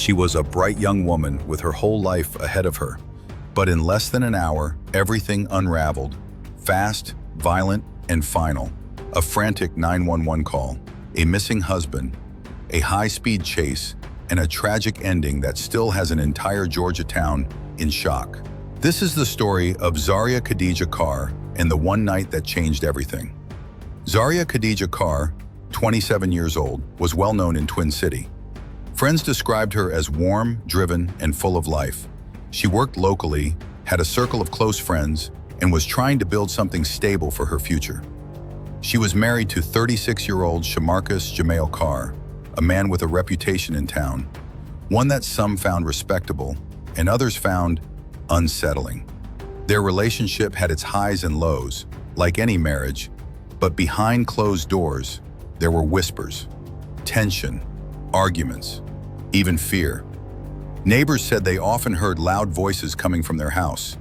She was a bright young woman with her whole life ahead of her. But in less than an hour, everything unraveled. Fast, violent, and final. A frantic 911 call, a missing husband, a high-speed chase, and a tragic ending that still has an entire Georgia town in shock. This is the story of Zaria Khadejah Carr and the one night that changed everything. Zaria Khadejah Carr, 27 years old, was well known in Twin City. Friends described her as warm, driven, and full of life. She worked locally, had a circle of close friends, and was trying to build something stable for her future. She was married to 36-year-old Shamarcus Jameal Carr, a man with a reputation in town, one that some found respectable and others found unsettling. Their relationship had its highs and lows, like any marriage, but behind closed doors, there were whispers, tension, arguments, even fear. Neighbors said they often heard loud voices coming from their house,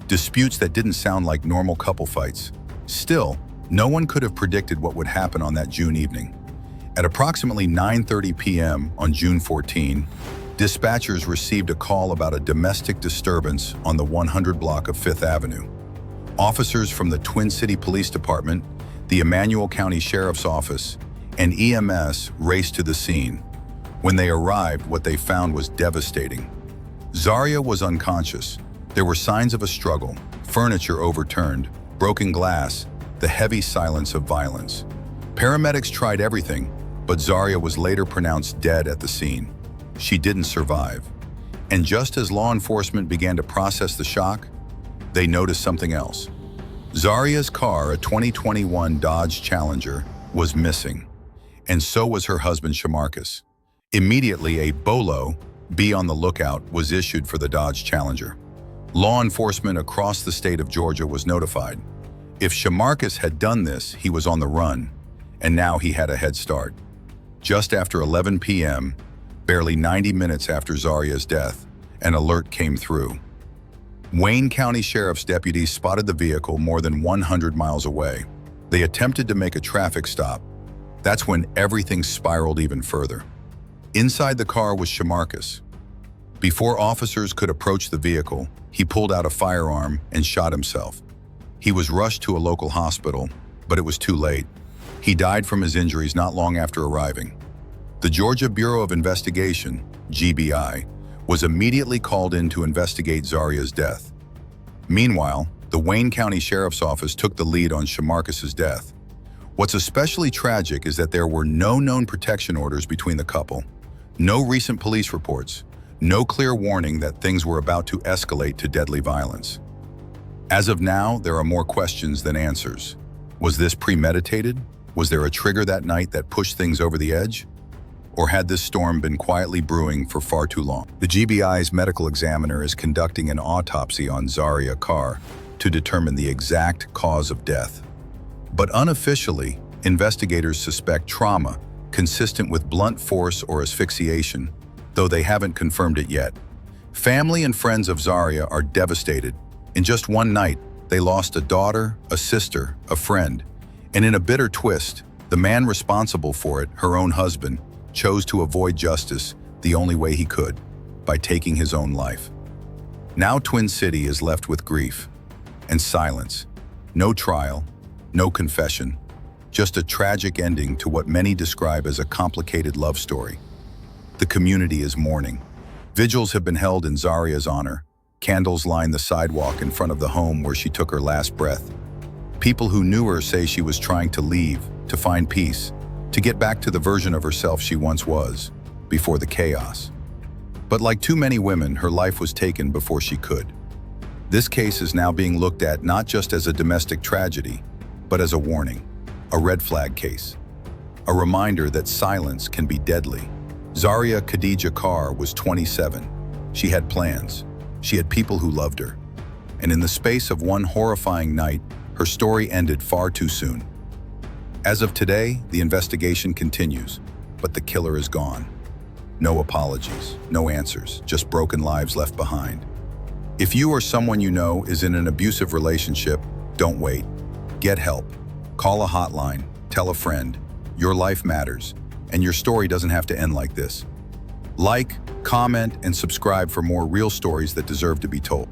disputes that didn't sound like normal couple fights. Still, no one could have predicted what would happen on that June evening. At approximately 9:30 p.m. on June 14, dispatchers received a call about a domestic disturbance on the 100 block of 5th Avenue. Officers from the Twin City Police Department, the Emmanuel County Sheriff's Office, and EMS raced to the scene. When they arrived, what they found was devastating. Zaria was unconscious. There were signs of a struggle, furniture overturned, broken glass, the heavy silence of violence. Paramedics tried everything, but Zaria was later pronounced dead at the scene. She didn't survive. And just as law enforcement began to process the shock, they noticed something else. Zaria's car, a 2021 Dodge Challenger, was missing, and so was her husband Shamarcus. Immediately, a BOLO, be on the lookout, was issued for the Dodge Challenger. Law enforcement across the state of Georgia was notified. If Shamarcus had done this, he was on the run, and now he had a head start. Just after 11 p.m., barely 90 minutes after Zaria's death, an alert came through. Wayne County Sheriff's deputies spotted the vehicle more than 100 miles away. They attempted to make a traffic stop. That's when everything spiraled even further. Inside the car was Shamarcus. Before officers could approach the vehicle, he pulled out a firearm and shot himself. He was rushed to a local hospital, but it was too late. He died from his injuries not long after arriving. The Georgia Bureau of Investigation, GBI, was immediately called in to investigate Zaria's death. Meanwhile, the Wayne County Sheriff's Office took the lead on Shamarcus's death. What's especially tragic is that there were no known protection orders between the couple, no recent police reports, no clear warning that things were about to escalate to deadly violence. As of now, there are more questions than answers. Was this premeditated? Was there a trigger that night that pushed things over the edge? Or had this storm been quietly brewing for far too long? The GBI's medical examiner is conducting an autopsy on Zaria Carr to determine the exact cause of death. But unofficially, investigators suspect trauma consistent with blunt force or asphyxiation, though they haven't confirmed it yet. Family and friends of Zaria are devastated. In just one night, they lost a daughter, a sister, a friend, and in a bitter twist, the man responsible for it, her own husband, chose to avoid justice the only way he could, by taking his own life. Now Twin City is left with grief and silence. No trial, no confession, just a tragic ending to what many describe as a complicated love story. The community is mourning. Vigils have been held in Zaria's honor. Candles line the sidewalk in front of the home where she took her last breath. People who knew her say she was trying to leave, to find peace, to get back to the version of herself she once was, before the chaos. But like too many women, her life was taken before she could. This case is now being looked at not just as a domestic tragedy, but as a warning, a red flag case. A reminder that silence can be deadly. Zaria Khadejah Carr was 27. She had plans. She had people who loved her. And in the space of one horrifying night, her story ended far too soon. As of today, the investigation continues, but the killer is gone. No apologies, no answers, just broken lives left behind. If you or someone you know is in an abusive relationship, don't wait. Get help. Call a hotline, tell a friend. Your life matters, and your story doesn't have to end like this. Like, comment, and subscribe for more real stories that deserve to be told.